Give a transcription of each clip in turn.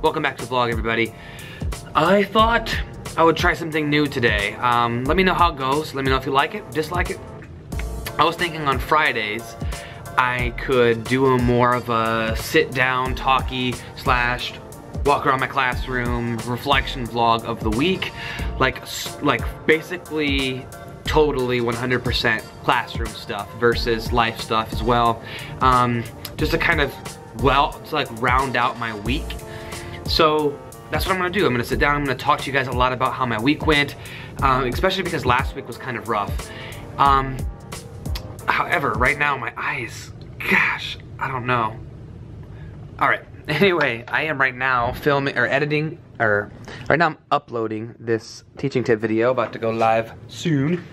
Welcome back to the vlog, everybody. I thought I would try something new today. Let me know how it goes. Let me know if you like it, dislike it. I was thinking on Fridays I could do a more of a sit down, talky / walk around my classroom reflection vlog of the week. Like basically totally 100% classroom stuff versus life stuff as well. Just to kind of, to like round out my week. So that's what I'm gonna do. I'm gonna sit down, I'm gonna talk to you guys a lot about how my week went, especially because last week was kind of rough. However, right now my eyes, gosh, I don't know. All right, anyway, I am right now filming or editing, or right now I'm uploading this teaching tip video, about to go live soon.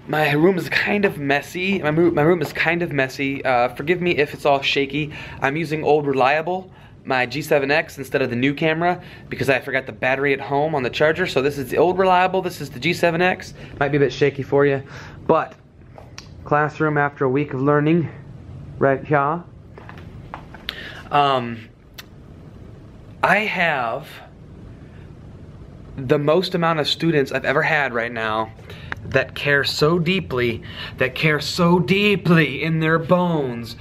My room is kind of messy. My room is kind of messy. Forgive me if it's all shaky. I'm using old Reliable, my G7X, instead of the new camera because I forgot the battery at home on the charger. So this is the old Reliable, this is the G7X. Might be a bit shaky for you, but classroom after a week of learning, right here. I have the most amount of students I've ever had right now that care so deeply in their bones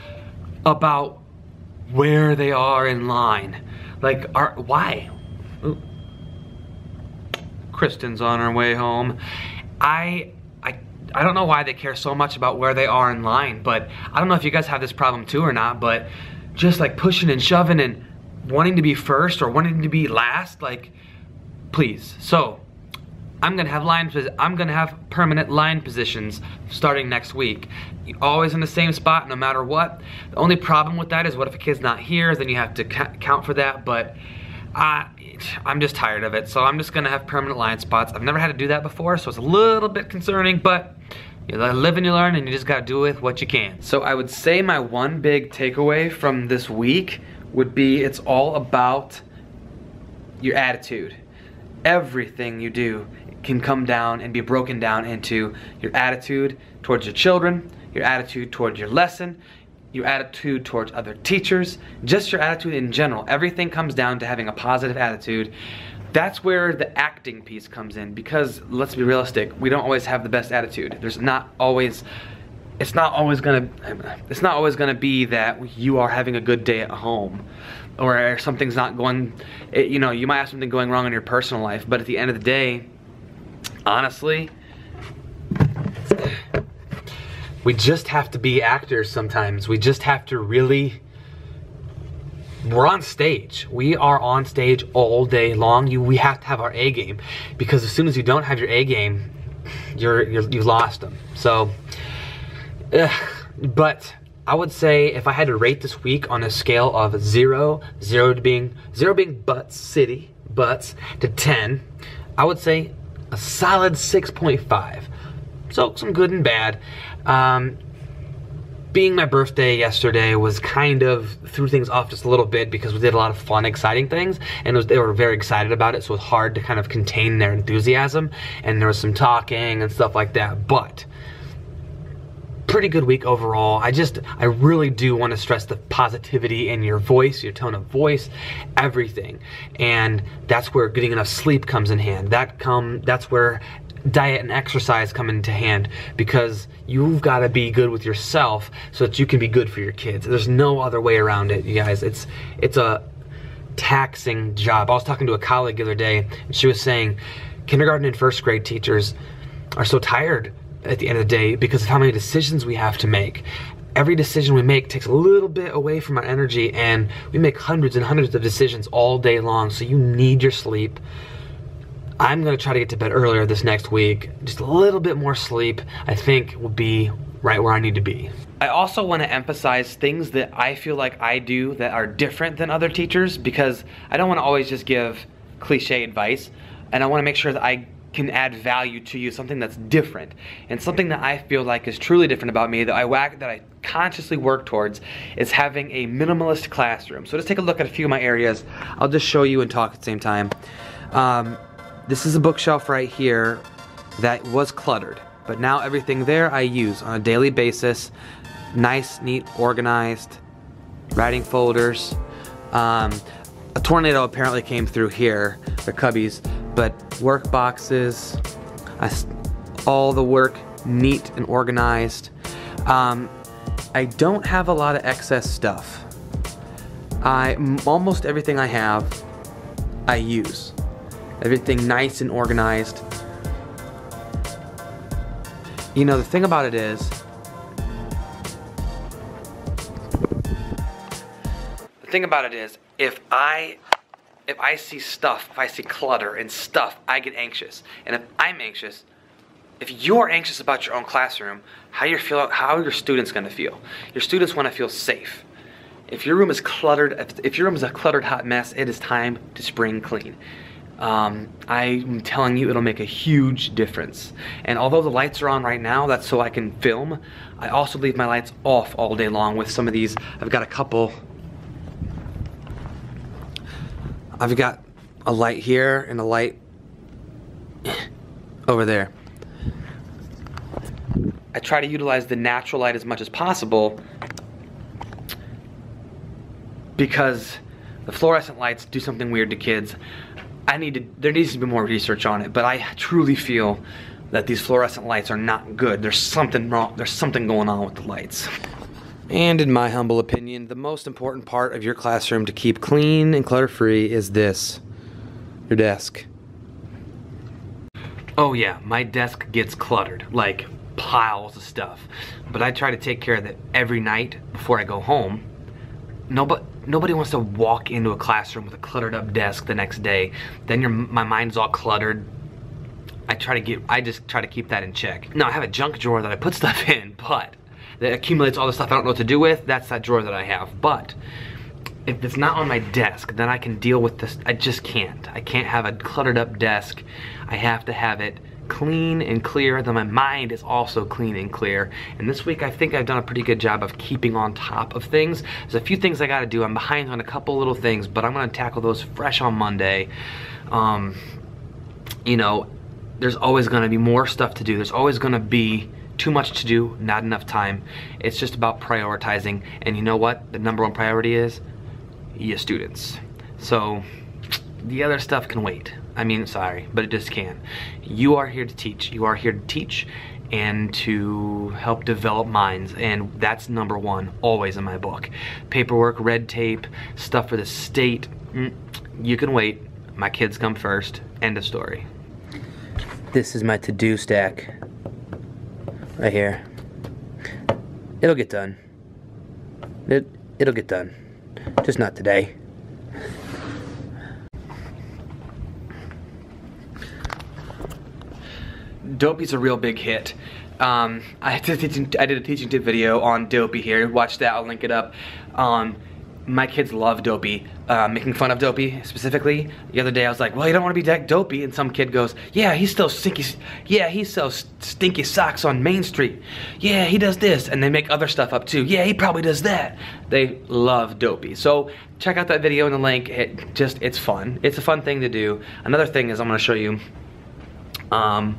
about where they are in line. Like, why? Ooh. Kristen's on her way home. I don't know why they care so much about where they are in line, but I don't know if you guys have this problem too or not, but just like pushing and shoving and wanting to be first or wanting to be last, like, please. So I'm gonna have permanent line positions starting next week. You're always in the same spot no matter what. The only problem with that is what if a kid's not here, then you have to count for that, but I'm just tired of it. So I'm just gonna have permanent line spots. I've never had to do that before, so it's a little bit concerning, but you live and you learn and you just gotta do with what you can. So I would say my one big takeaway from this week would be it's all about your attitude. Everything you do can come down and be broken down into your attitude towards your children, your attitude towards your lesson, your attitude towards other teachers, just your attitude in general. Everything comes down to having a positive attitude. That's where the acting piece comes in, because let's be realistic, we don't always have the best attitude. It's not always gonna be that you are having a good day at home, or something's not going, you know, you might have something going wrong in your personal life, but at the end of the day, honestly, we just have to be actors sometimes. We just have to really, we're on stage. We are on stage all day long. We have to have our A game, because as soon as you don't have your A game, you lost them. So, but I would say if I had to rate this week on a scale of 0 being butts, to 10, I would say a solid 6.5. So some good and bad. Being my birthday yesterday was kind of threw things off just a little bit, because we did a lot of fun, exciting things, and they were very excited about it, so it was hard to kind of contain their enthusiasm, and there was some talking and stuff like that, but pretty good week overall. I really do want to stress the positivity in your voice, your tone of voice, everything. And that's where getting enough sleep comes in hand. That's where diet and exercise come into hand, because you've got to be good with yourself so that you can be good for your kids. There's no other way around it, you guys. It's a taxing job. I was talking to a colleague the other day, and she was saying kindergarten and first grade teachers are so tired at the end of the day because of how many decisions we have to make. Every decision we make takes a little bit away from our energy, and we make hundreds and hundreds of decisions all day long, so you need your sleep. I'm gonna try to get to bed earlier this next week. Just a little bit more sleep, I think, will be right where I need to be. I also want to emphasize things that I feel like I do that are different than other teachers, because I don't want to always just give cliche advice, and I want to make sure that I can add value to you, something that's different. And something that I feel like is truly different about me that I consciously work towards is having a minimalist classroom. So let's take a look at a few of my areas. I'll just show you and talk at the same time. This is a bookshelf right here that was cluttered, but now everything there I use on a daily basis. Nice, neat, organized, writing folders. A tornado apparently came through here, the cubbies, but work boxes, all the work neat and organized. I don't have a lot of excess stuff. Almost everything I have, I use. Everything nice and organized. You know, the thing about it is, if I see stuff, if I see clutter and stuff, I get anxious. And if I'm anxious, if you're anxious about your own classroom, how are your students gonna feel? Your students wanna feel safe. If your room is cluttered, if your room is a cluttered hot mess, it is time to spring clean. I'm telling you, it'll make a huge difference. And although the lights are on right now, that's so I can film, I also leave my lights off all day long with some of these. I've got a light here and a light over there. I try to utilize the natural light as much as possible because the fluorescent lights do something weird to kids. There needs to be more research on it, but I truly feel that these fluorescent lights are not good. There's something wrong, there's something going on with the lights. And in my humble opinion, the most important part of your classroom to keep clean and clutter-free is this, your desk. Oh yeah, my desk gets cluttered, like piles of stuff. But I try to take care of that every night before I go home. Nobody wants to walk into a classroom with a cluttered up desk the next day. Then my mind's all cluttered. I just try to keep that in check. Now I have a junk drawer that I put stuff in, but that accumulates all the stuff I don't know what to do with. That's that drawer that I have. But if it's not on my desk, then I can deal with this. I just can't. I can't have a cluttered up desk. I have to have it clean and clear, then my mind is also clean and clear. And this week I think I've done a pretty good job of keeping on top of things. There's a few things I gotta do. I'm behind on a couple little things, but I'm gonna tackle those fresh on Monday. You know, there's always gonna be more stuff to do. There's always gonna be too much to do, not enough time. It's just about prioritizing. And you know what the number one priority is? Your students. So the other stuff can wait. I mean, sorry, but it just can. You are here to teach. You are here to teach and to help develop minds, and that's number one, always in my book. Paperwork, red tape, stuff for the state, you can wait. My kids come first. End of story. This is my to-do stack. Right here. It'll get done. It'll get done. Just not today. Dopey's a real big hit. I did a teaching tip video on Dopey here. Watch that, I'll link it up. My kids love Dopey, making fun of Dopey specifically. The other day I was like, well, you don't want to be that Dopey, and some kid goes, yeah, he sells stinky socks on Main Street. Yeah, he does this, and they make other stuff up too. Yeah, he probably does that. They love Dopey. So check out that video in the link. It's fun. It's a fun thing to do. Another thing is I'm gonna show you a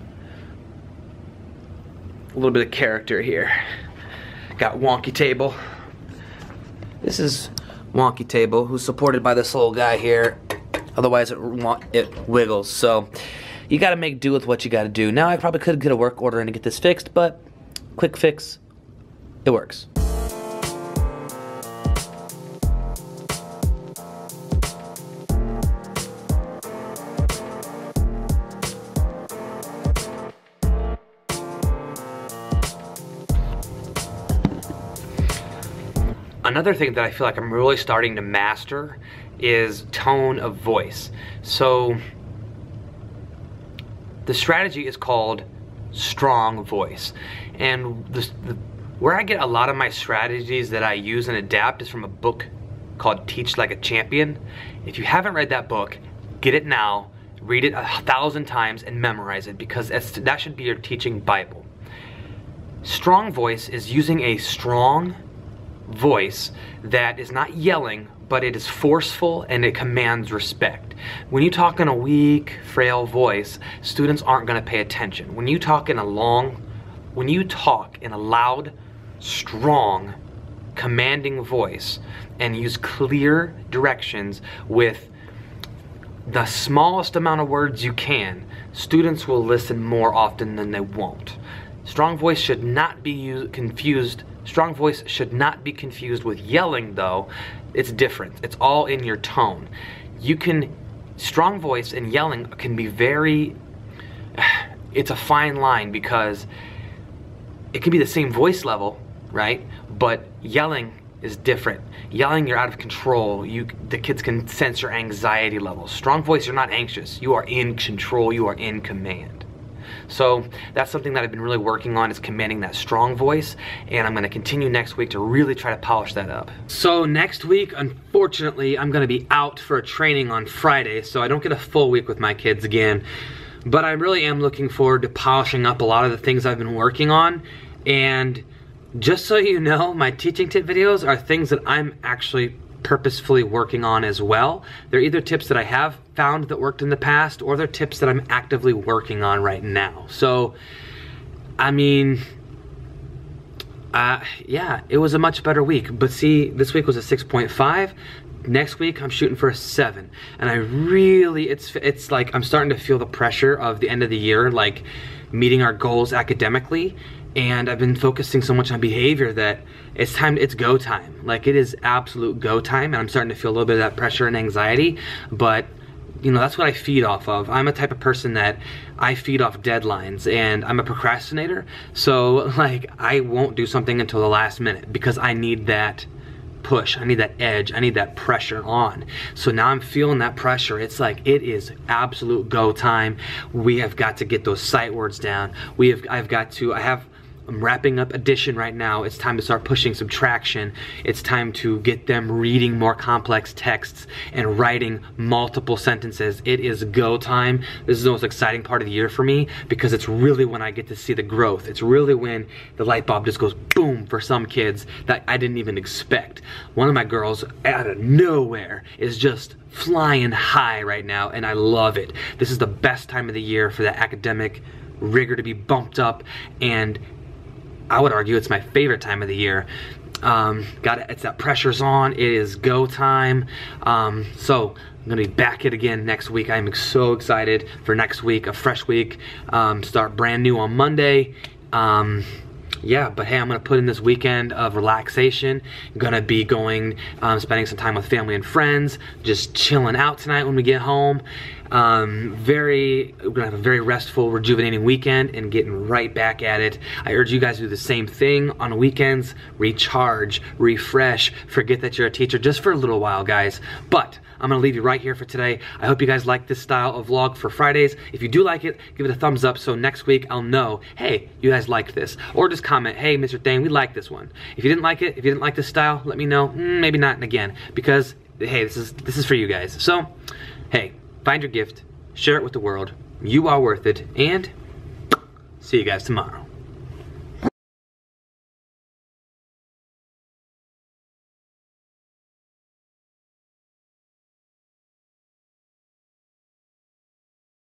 little bit of character here. Got Wonky Table. This is Wonky Table, who's supported by this little guy here. Otherwise it wiggles. So you gotta make do with what you gotta do. Now I probably could get a work order in to get this fixed, but quick fix, it works. Another thing that I feel like I'm really starting to master is tone of voice. So the strategy is called strong voice. And where I get a lot of my strategies that I use and adapt is from a book called Teach Like a Champion. If you haven't read that book, get it now. read it 1,000 times and memorize it, because that should be your teaching Bible. Strong voice is using a strong voice that is not yelling, but it is forceful and it commands respect. When you talk in a weak, frail voice, students aren't going to pay attention. When you talk in a loud, strong, commanding voice and use clear directions with the smallest amount of words you can, students will listen more often than they won't. Strong voice should not be confused. Strong voice should not be confused with yelling, though. It's different. It's all in your tone. Strong voice and yelling can be it's a fine line, because it can be the same voice level, right? But yelling is different. Yelling, you're out of control. The kids can sense your anxiety levels. Strong voice, you're not anxious. You are in control. You are in command. So that's something that I've been really working on, is commanding that strong voice, and I'm going to continue next week to really try to polish that up. So next week, unfortunately, I'm going to be out for a training on Friday, so I don't get a full week with my kids again. But I really am looking forward to polishing up a lot of the things I've been working on. And just so you know, my teaching tip videos are things that I'm actually purposefully working on as well. They're either tips that I have found that worked in the past, or they're tips that I'm actively working on right now. So, I mean, yeah, it was a much better week. But see, this week was a 6.5. Next week, I'm shooting for a 7. And I really, it's like I'm starting to feel the pressure of the end of the year, like meeting our goals academically. And I've been focusing so much on behavior that it's go time. Like, it is absolute go time, and I'm starting to feel a little bit of that pressure and anxiety. But, you know, that's what I feed off of. I'm a type of person that I feed off deadlines, and I'm a procrastinator. So, like, I won't do something until the last minute, because I need that push, I need that edge, I need that pressure on. So now I'm feeling that pressure. It's like, it is absolute go time. We have got to get those sight words down. I'm wrapping up addition right now. It's time to start pushing subtraction. It's time to get them reading more complex texts and writing multiple sentences. It is go time. This is the most exciting part of the year for me, because it's really when I get to see the growth. It's really when the light bulb just goes boom for some kids that I didn't even expect. One of my girls, out of nowhere, is just flying high right now, and I love it. This is the best time of the year for that academic rigor to be bumped up, and I would argue it's my favorite time of the year. It's that pressure's on. It is go time. So I'm gonna be back at it again next week. I'm so excited for next week, a fresh week. Start brand new on Monday. Yeah, but hey, I'm gonna put in this weekend of relaxation. I'm gonna be spending some time with family and friends, just chilling out tonight when we get home. We're gonna have a very restful, rejuvenating weekend and getting right back at it. I urge you guys to do the same thing on weekends. Recharge, refresh, forget that you're a teacher just for a little while, guys. But I'm gonna leave you right here for today. I hope you guys like this style of vlog for Fridays. If you do like it, give it a thumbs up so next week I'll know, hey, you guys liked this. Or just comment, hey, Mr. Thain, we like this one. If you didn't like it, if you didn't like this style, let me know. Maybe not again, because hey, this is for you guys. So, hey, find your gift, share it with the world. You are worth it, and see you guys tomorrow.